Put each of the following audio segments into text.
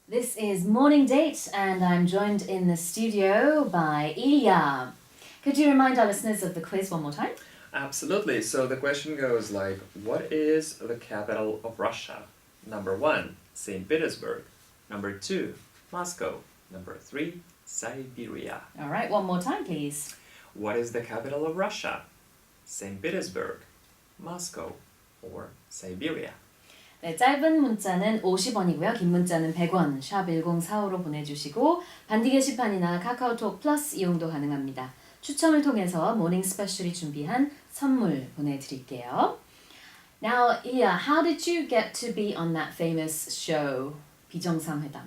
This is Morning Date, and I'm joined in the studio by Ilya. Could you remind our listeners of the quiz one more time? Absolutely. So the question goes like, what is the capital of Russia? Number 1, St. Petersburg. Number 2, Moscow. Number 3, Siberia. All right, one more time, please. What is the capital of Russia? St. Petersburg, Moscow, or Siberia? 네, 짧은 문자는 50원이고요. 긴 문자는 100원, 샵 1045로 보내주시고 반디 게시판이나 카카오톡 플러스 이용도 가능합니다. 추첨을 통해서 모닝스페셜이 준비한 선물 보내드릴게요. Now, Ilya, how did you get to be on that famous show, 비정상회담?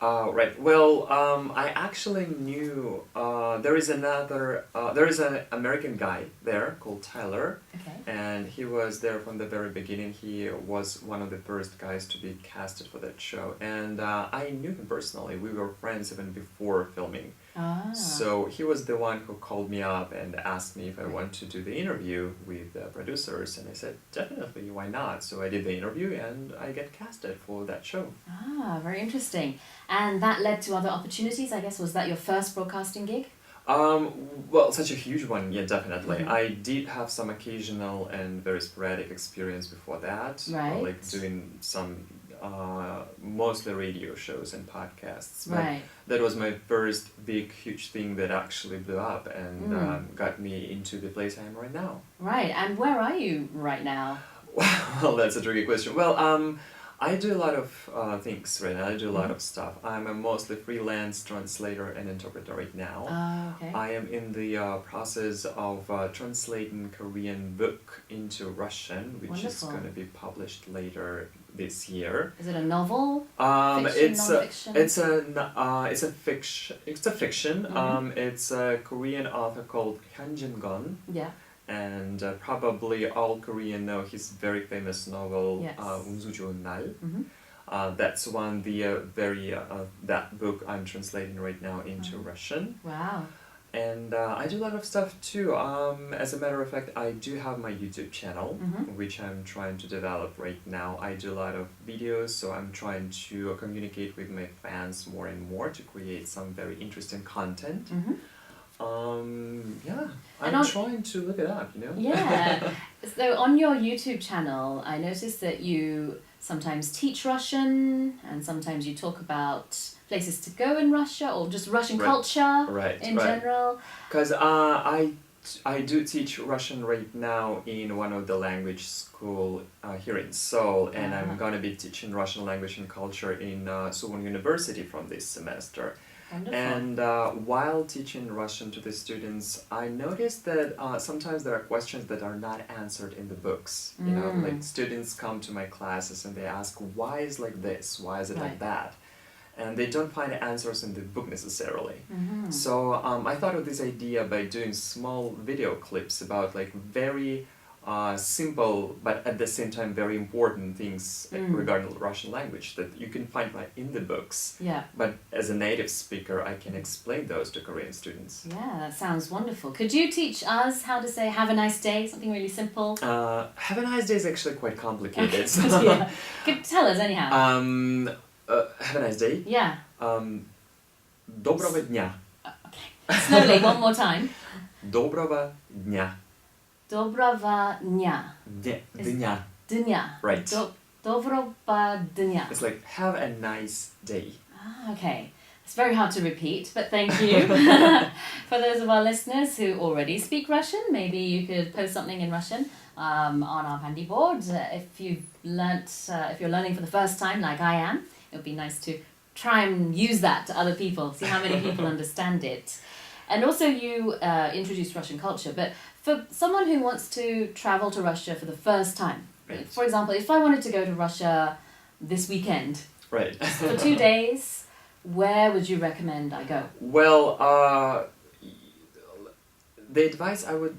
Right. Well, I actually knew there is an American guy there called Tyler, Okay. and he was there from the very beginning. He was one of the first guys to be casted for that show, and I knew him personally. We were friends even before filming. Ah. So he was the one who called me up and asked me if I want to do the interview with the producers, and I said definitely, why not? So I did the interview and I get casted for that show. Ah, very interesting. And that led to other opportunities, I guess. Was that your first broadcasting gig? Well, such a huge one, yeah, definitely. Mhm. I did have some occasional and very sporadic experience before that, Right. like doing some mostly radio shows and podcasts. But Right. that was my first big, huge thing that actually blew up and got me into the place I am right now. Right. And where are you right now? Well, that's a tricky question. Well, I do a lot of things right now. I do a lot of stuff. I'm a mostly freelance translator and interpreter right now. Okay. I am in the process of translating Korean book into Russian, which is Wonderful. going to be published later this year. Is it a novel? Fiction, It's non-fiction? it's a fiction. It's a fiction. It's a Korean author called Hyun Jin-gon. Yeah. And probably all Korean know his very famous novel, Yes. 운수 좋은 날. Mm-hmm. That's one, that book I'm translating right now into Russian. Wow. And I do a lot of stuff too. As a matter of fact, I do have my YouTube channel, which I'm trying to develop right now. I do a lot of videos, so I'm trying to communicate with my fans more and more to create some very interesting content. Yeah, And I'm on- trying to look it up, you know? Yeah. So on your YouTube channel, I noticed that you sometimes teach Russian and sometimes you talk about places to go in Russia or just Russian Right. culture Right, in right. general. Because I do teach Russian right now in one of the language school here in Seoul, and I'm gonna be teaching Russian language and culture in Suwon University from this semester. Wonderful. And while teaching Russian to the students, I noticed that sometimes there are questions that are not answered in the books. You know, like students come to my classes and they ask, why is like this? Why is it like Right. that? And they don't find answers in the book necessarily. So I thought of this idea by doing small video clips about like very simple but at the same time very important things regarding the Russian language that you can find in the books. Yeah. But as a native speaker, I can explain those to Korean students. Yeah, that sounds wonderful. Could you teach us how to say have a nice day? Something really simple. Have a nice day is actually quite complicated. So, Yeah. Could tell us anyhow. have a nice day. Yeah. Доброго дня. Okay. Slowly, one more time. Доброго дня. Dobrava dnia. Dня. Dnia. Right. Dobrova dnia. It's like have a nice day. Ah, okay. It's very hard to repeat, but thank you. For those of our listeners who already speak Russian, maybe you could post something in Russian on our Bandi board. If you're learning for the first time, like I am, it would be nice to try and use that to other people, see how many people understand it. And also you introduced Russian culture, but for someone who wants to travel to Russia for the first time, Right. for example, if I wanted to go to Russia this weekend Right. for 2 days, where would you recommend I go? Well, the advice I would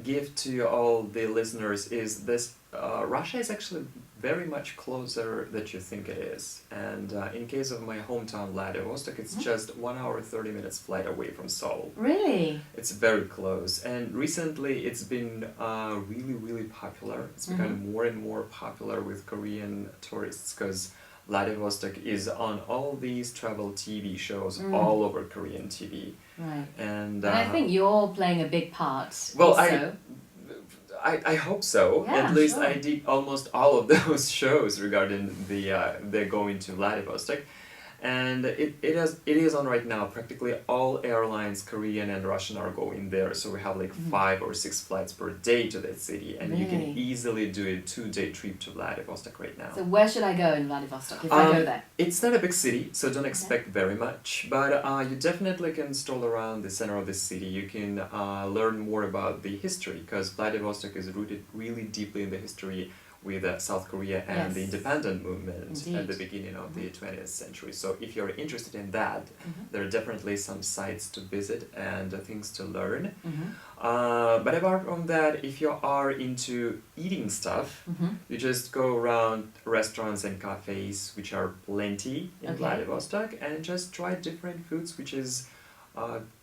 give to all the listeners is this: Russia is actually very much closer than you think it is. And in case of my hometown, Vladivostok, it's just 1 hour 30 minutes flight away from Seoul. Really? It's very close. And recently it's been really, really popular. It's become more and more popular with Korean tourists because Vladivostok is on all these travel TV shows all over Korean TV. Right. And I think you're playing a big part. Well, also. I hope so. Yeah, At least sure. I did almost all of those shows regarding the going to Vladivostok. And it is on right now. Practically all airlines, Korean and Russian, are going there. So we have like 5 or 6 flights per day to that city, and you can easily do a 2-day trip to Vladivostok right now. So where should I go in Vladivostok if I go there? It's not a big city, so don't expect very much. But you definitely can stroll around the center of the city. You can learn more about the history, because Vladivostok is rooted really deeply in the history with South Korea and the independent movement at the beginning of the 20th century. So if you're interested in that, there are definitely some sites to visit and things to learn. But apart from that, if you are into eating stuff, you just go around restaurants and cafes, which are plenty in Vladivostok, and just try different foods, which is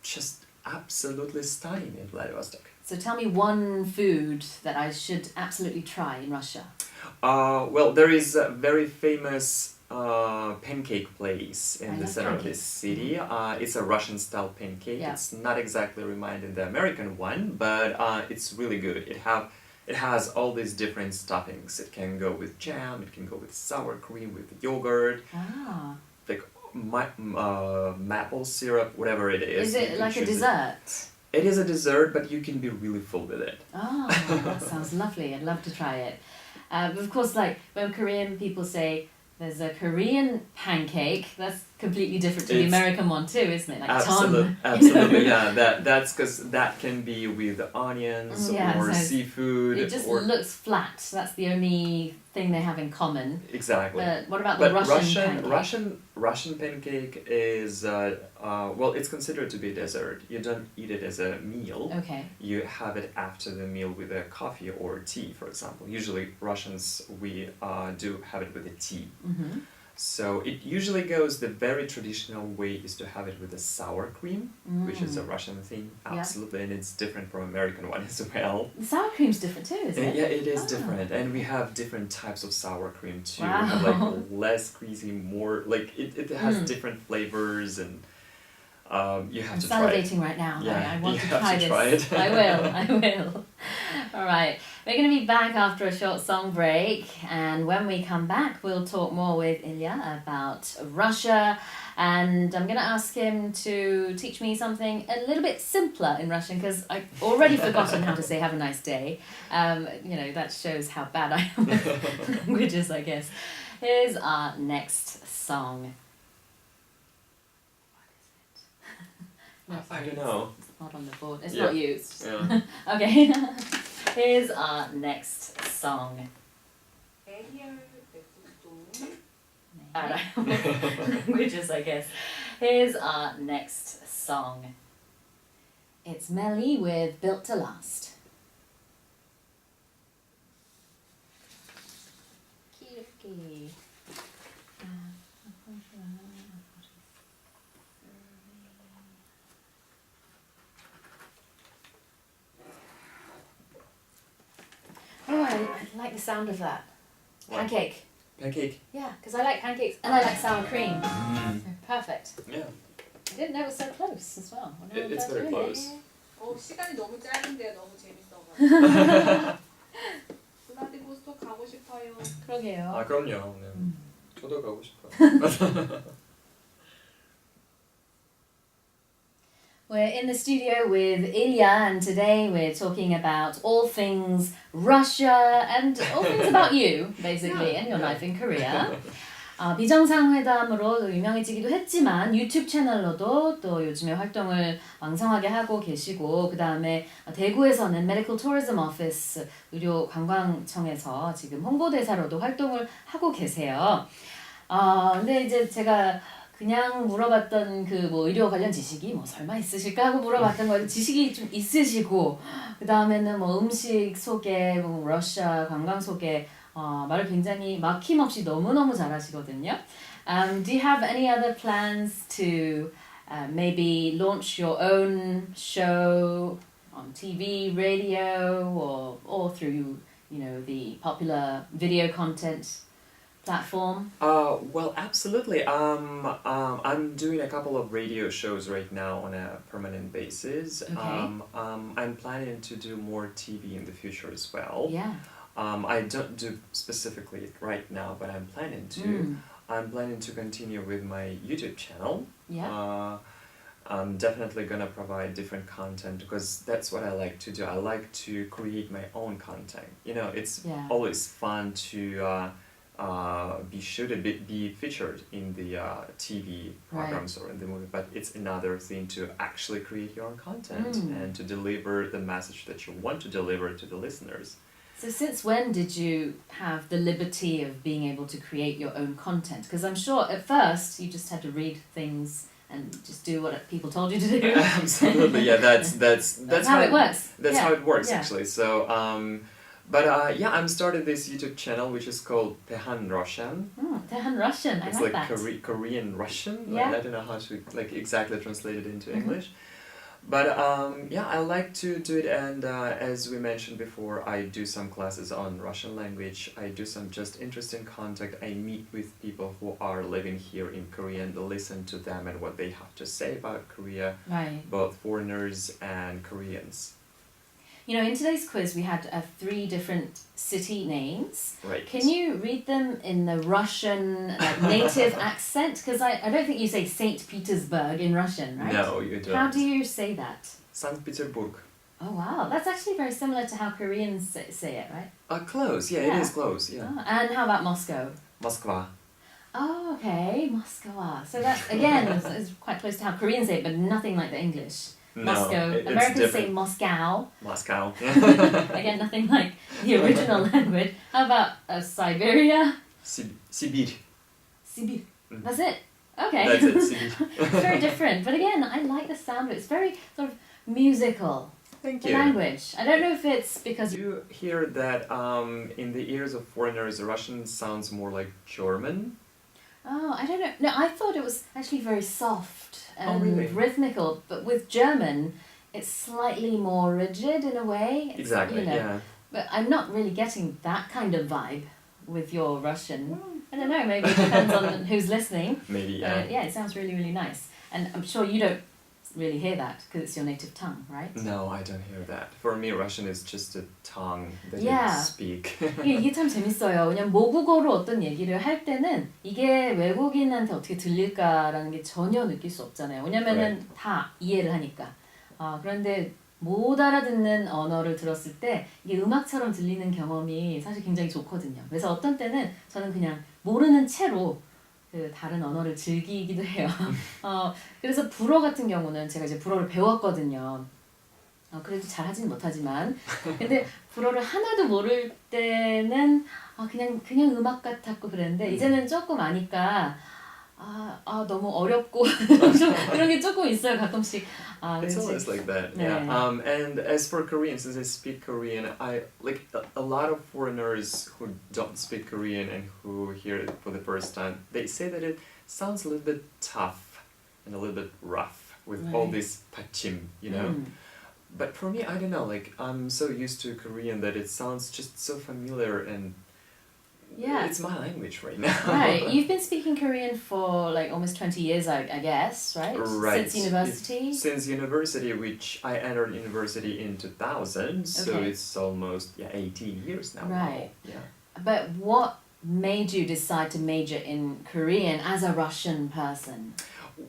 just absolutely stunning in Vladivostok. So tell me one food that I should absolutely try in Russia. Well, there is a very famous pancake place in the center of this city. It's a Russian-style pancake. Yeah. It's not exactly reminding the American one, but it's really good. It has all these different stuffings. It can go with jam. It can go with sour cream, with yogurt. Like maple syrup, whatever it is. Is it like a dessert? It is a dessert, but you can be really full with it. Oh, that sounds lovely. I'd love to try it. But of course, like when Korean people say there's a Korean pancake, that's completely different to the American one too, isn't it? Like absolutely, yeah. That's because that can be with onions or seafood. It just looks flat. That's the only thing they have in common. Exactly. What about the Russian pancake? Russian pancake is well, it's considered to be a dessert. You don't eat it as a meal. Okay. You have it after the meal with a coffee or tea, for example. Usually Russians, we do have it with a tea. So it usually goes, the very traditional way is to have it with a sour cream, which is a Russian thing, absolutely, and it's different from American one as well. The sour cream's different too, isn't it? Yeah, it is different, and we have different types of sour cream too. Wow. We have like less greasy, more, like it has different flavors, and you have to try it. I'm salivating right now. Yeah, I want you to have try to this. try it. I will. All right. We're going to be back after a short song break, and when we come back, we'll talk more with Ilya about Russia, and I'm going to ask him to teach me something a little bit simpler in Russian, because I've already forgotten how to say "have a nice day." You know, that shows how bad I am with languages, I guess. Here's our next song. No, I don't know. It's not on the board. It's not you. It's just okay. Here's our next song. Languages, I guess. Here's our next song. It's Melly with Built to Last. Kirky. Oh, I like the sound of that. What? Pancake. Pancake. Yeah, because I like pancakes and I like sour cream. Perfect. Yeah. I didn't know it was so close as well. It's very close. 시간이 너무 짧은데 너무 재밌어가지고. 블라디보스토크 가고 싶어요. 그러게요. 아, 그럼요. 네. 저도 가고 싶어요. We're in the studio with Ilya, and today we're talking about all things Russia and all things about you, basically, and your life in Korea. 비정상회담으로 유명해지기도 했지만 유튜브 채널로도 또 요즘에 활동을 왕성하게 하고 계시고, 그 다음에 대구에서는 Medical Tourism Office 의료관광청에서 지금 홍보대사로도 활동을 하고 계세요. 근데 이제 제가 그냥 물어봤던 그 뭐 의료 관련 지식이 뭐 설마 있으실까 하고 물어봤던 거예요. 지식이 좀 있으시고, 그 다음에는 뭐 음식 소개, 뭐 러시아 관광 소개, 말을 굉장히 막힘없이 너무너무 잘하시거든요. Do you have any other plans to maybe launch your own show on TV, radio, or through, you know, the popular video content platform? Well, absolutely. I'm doing a couple of radio shows right now on a permanent basis. Okay. I'm planning to do more TV in the future as well. Yeah. I don't do specifically right now, but I'm planning to. I'm planning to continue with my YouTube channel. Yeah. I'm definitely gonna provide different content because that's what I like to do. I like to create my own content. You know, it's always fun to be featured in the TV programs or in the movie, but it's another thing to actually create your own content and to deliver the message that you want to deliver to the listeners. So since when did you have the liberty of being able to create your own content? Because I'm sure at first you just had to read things and just do what people told you to do. Absolutely, yeah. That's how it works. That's how it works actually. So, I'm started this YouTube channel which is called Tehan Russian. Tehan Russian. It's like Korean Russian. Yeah. I don't know how to exactly translate it into English. But I like to do it, and as we mentioned before, I do some classes on Russian language. I do some just interesting contact. I meet with people who are living here in Korea and listen to them and what they have to say about Korea, both foreigners and Koreans. You know, in today's quiz we had 3 different city names. Right. Can you read them in the Russian native accent? Because I don't think you say St. Petersburg in Russian, right? No, you don't. How do you say that? St. Petersburg. Oh wow, that's actually very similar to how Koreans say it, right? Close, it is close, yeah. Oh, and how about Moscow? Moskva. Oh, okay, Moscow. So that, again, is quite close to how Koreans say it, but nothing like the English. No, Moscow. it's Americans different. say Moscow. Moscow. Again, nothing like the original language. How about Siberia? Sibir. Sibir. That's it. Okay. That's it, Sibir. It's very different. But again, I like the sound of it. It's very sort of musical. Thank the you. language. I don't know if it's because... You hear that in the ears of foreigners, Russian sounds more like German? Oh, I don't know. No, I thought it was actually very soft and really? rhythmical. But with German, it's slightly more rigid in a way. It's, Exactly, yeah. But I'm not really getting that kind of vibe with your Russian. I don't know, maybe it depends on who's listening. Maybe, yeah. Yeah, it sounds really, really nice. And I'm sure you don't really hear that because it's your native tongue, right? No, I don't hear that. For me, Russian is just a tongue that Yeah. you speak. 이게 참 재밌어요. 왜냐면 모국어로 어떤 얘기를 할 때는 이게 외국인한테 어떻게 들릴까라는 게 전혀 느낄 수 없잖아요. 왜냐면은 다 이해를 하니까. 그런데 못 알아듣는 언어를 들었을 때 이게 음악처럼 들리는 경험이 사실 굉장히 좋거든요. 그래서 어떤 때는 저는 그냥 모르는 채로 그 다른 언어를 즐기기도 해요. 그래서 불어 같은 경우는 제가 이제 불어를 배웠거든요. 그래도 잘하진 못하지만 근데 불어를 하나도 모를 때는 그냥 음악 같았고 그랬는데 이제는 조금 아니까 너무 어렵고 좀 그런 게 조금 있어요 가끔씩. It's always like that, yeah. And as for Korean, since I speak Korean, I like a lot of foreigners who don't speak Korean and who hear it for the first time. They say that it sounds a little bit tough and a little bit rough with all this pachim, you know. But for me, I don't know. Like I'm so used to Korean that it sounds just so familiar and. Yeah. It's my language right now. Right. You've been speaking Korean for like almost 20 years, I guess, right? Right. Since university? Since university, which I entered university in 2000, so it's almost 18 years now. Right. Wow. Yeah. But what made you decide to major in Korean as a Russian person?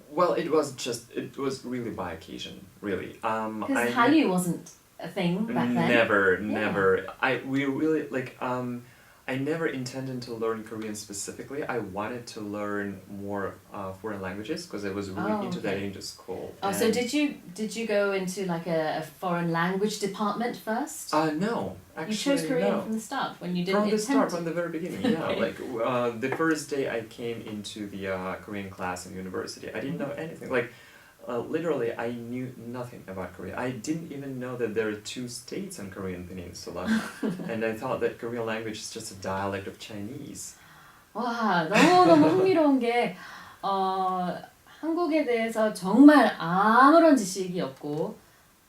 Well, it was really by occasion, really. Because Hallyu wasn't a thing back then. Never. I never intended to learn Korean specifically. I wanted to learn more foreign languages because I was really into that into school. So did you go into like a foreign language department first? No, actually, you chose Korean from the start when you didn't from the very beginning. Yeah, like the first day I came into the Korean class in university, I didn't know anything. Like. Literally, I knew nothing about Korea. I didn't even know that there are 2 states on Korean peninsula. And I thought that Korean language is just a dialect of Chinese. 와, 너무너무 흥미로운 게 한국에 대해서 정말 아무런 지식이 없고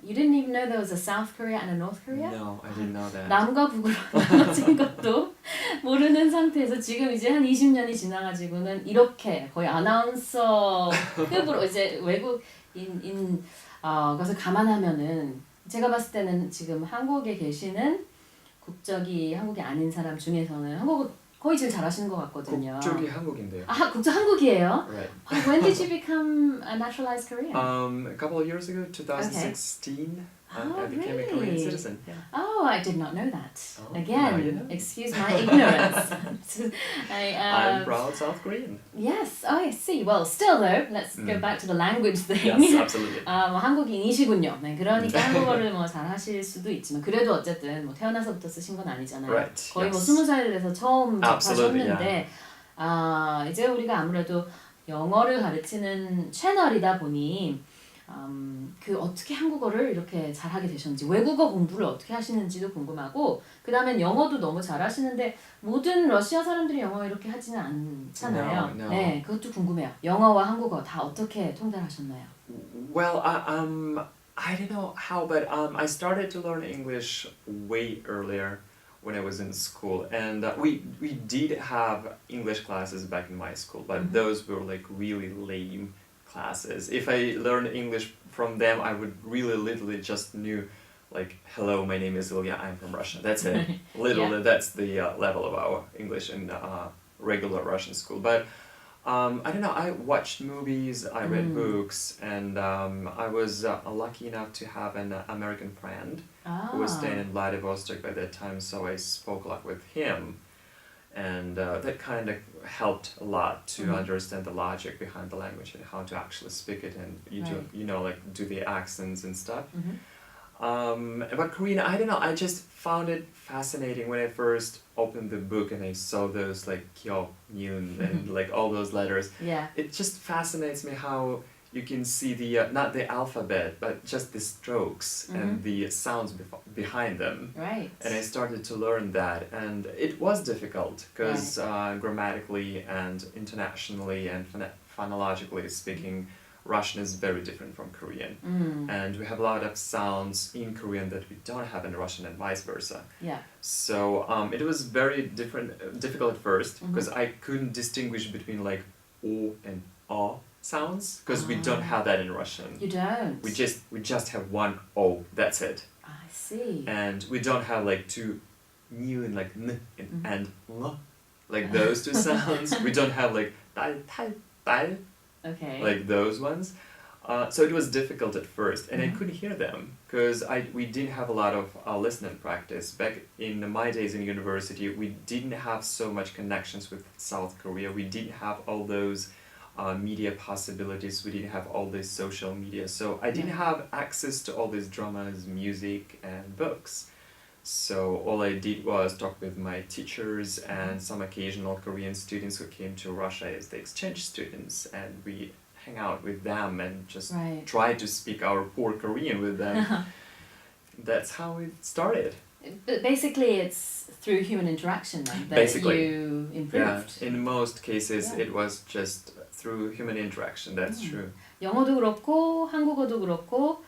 You didn't even know there was a South Korea and a North Korea? No, I didn't know that. 남과 북으로 나눠진 것도 모르는 상태에서 지금 이제 한 20년이 지나가지고는 이렇게 거의 아나운서 급으로 이제 외국인 것을 감안하면은 제가 봤을 때는 지금 한국에 계시는 국적이 한국이 아닌 사람 중에서는 한국어 거의 제일 잘하시는 것 같거든요. 국적이 한국인데요. 국적 한국이에요? Right. When did you become a naturalized Korean? A couple of years ago, 2016, I became a Korean really? citizen. Yeah. Oh, I did not know that. Oh, Again, now you know. excuse my ignorance. I'm proud South Korean. Yes, I see. Well, still though, let's go back to the language thing. Yes, absolutely. 뭐 한국인이시군요. 네, 그러니까 한국어를 뭐 잘하실 수도 있지만 그래도 어쨌든 뭐 태어나서부터 쓰신 건 아니잖아요. Right, 거의 yes. 뭐 20살 돼서 처음 Absolutely, 접하셨는데 이제 우리가 아무래도 영어를 가르치는 채널이다 보니 그 어떻게 한국어를 이렇게 잘하게 되셨는지 외국어 공부를 어떻게 하시는지도 궁금하고 그 다음엔 영어도 너무 잘하시는데 모든 러시아 사람들이 영어 이렇게 하지는 않잖아요. No. 네, 그것도 궁금해요. 영어와 한국어 다 어떻게 통달하셨나요? Well, I don't know how, but I started to learn English way earlier when I was in school, and we did have English classes back in my school, but those were like really lame classes. If I learned English from them, I would really literally just knew like, hello, my name is Ilya, I'm from Russia. That's it. Literally, Yeah. that's the level of our English in regular Russian school. But I don't know, I watched movies, I read books, and I was lucky enough to have an American friend who was staying in Vladivostok by that time, so I spoke a lot with him. And that kind of helped a lot to understand the logic behind the language and how to actually speak it, and do the accents and stuff. But Korean, I don't know, I just found it fascinating when I first opened the book and I saw those like kyo, nyun, and like all those letters. Yeah. It just fascinates me how you can see the not the alphabet, but just the strokes and the sounds behind them. Right. And I started to learn that, and it was difficult because grammatically and internationally and phonologically speaking, Russian is very different from Korean. And we have a lot of sounds in Korean that we don't have in Russian and vice versa. Yeah. So it was very difficult at first because I couldn't distinguish between like O and A sounds because we don't have that in Russian. You don't? We just have one O, that's it. I see. And we don't have like two new and like n and l, like those two sounds. We don't have like tal, tal, tal, Okay. like those ones. So it was difficult at first, and I couldn't hear them because we didn't have a lot of listening practice. Back in my days in university, we didn't have so much connections with South Korea. We didn't have all those media possibilities. We didn't have all this social media. So I didn't have access to all these dramas, music, and books. So all I did was talk with my teachers and some occasional Korean students who came to Russia as the exchange students, and we hang out with them and just try to speak our poor Korean with them. That's how it started. But basically it's through human interaction then that Basically. you improved. Yeah, in most cases it was just through human interaction, that's true. 영어도 그렇고 한국어도 그렇고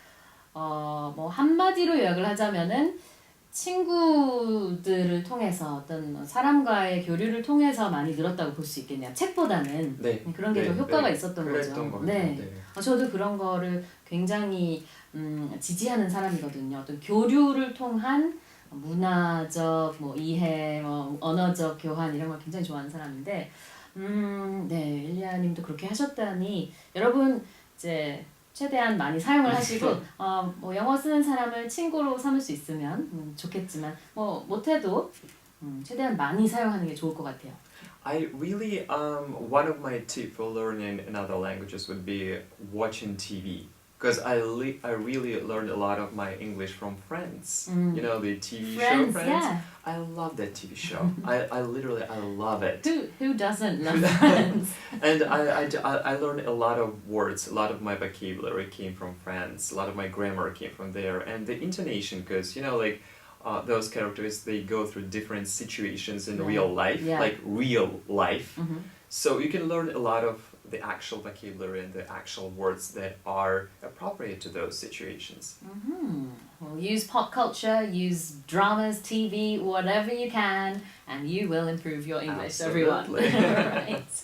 뭐 한마디로 요약을 하자면은 친구들을 통해서 어떤 사람과의 교류를 통해서 많이 늘었다고 볼 수 있겠네요. 책보다는 그런 게 더 효과가 있었던 거죠. 네. 저도 그런 거를 굉장히 지지하는 사람이거든요. 어떤 교류를 통한 문화적 뭐 이해, 뭐 언어적 교환 이런 걸 굉장히 좋아하는 사람인데, 네, 일리아님도 그렇게 하셨다니 여러분 이제 최대한 많이 사용을 하시고 뭐 영어 쓰는 사람을 친구로 삼을 수 있으면 좋겠지만 뭐 못해도 최대한 많이 사용하는 게 좋을 것 같아요. I really one of my tips for learning another languages would be watching TV. Because I really learned a lot of my English from Friends. You know, the TV show Friends? Yeah. I love that TV show. I literally love it. Who doesn't love Friends? And I learned a lot of words, a lot of my vocabulary came from Friends, a lot of my grammar came from there, and the intonation, because, you know, like, those characters, they go through different situations in real life, like real life. So you can learn a lot of the actual vocabulary and the actual words that are appropriate to those situations. Well, use pop culture, use dramas, TV, whatever you can, and you will improve your English, Absolutely. everyone. Right.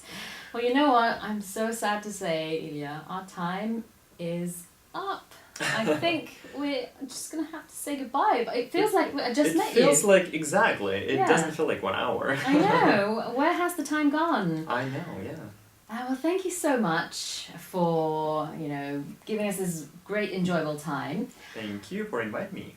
Well, you know what? I'm so sad to say, Ilya, our time is up. I think we're just going to have to say goodbye, but it feels like I just met you. It feels like, exactly. It Yeah. doesn't feel like 1 hour. I know. Where has the time gone? I know, yeah. Well, thank you so much for, giving us this great, enjoyable time. Thank you for inviting me.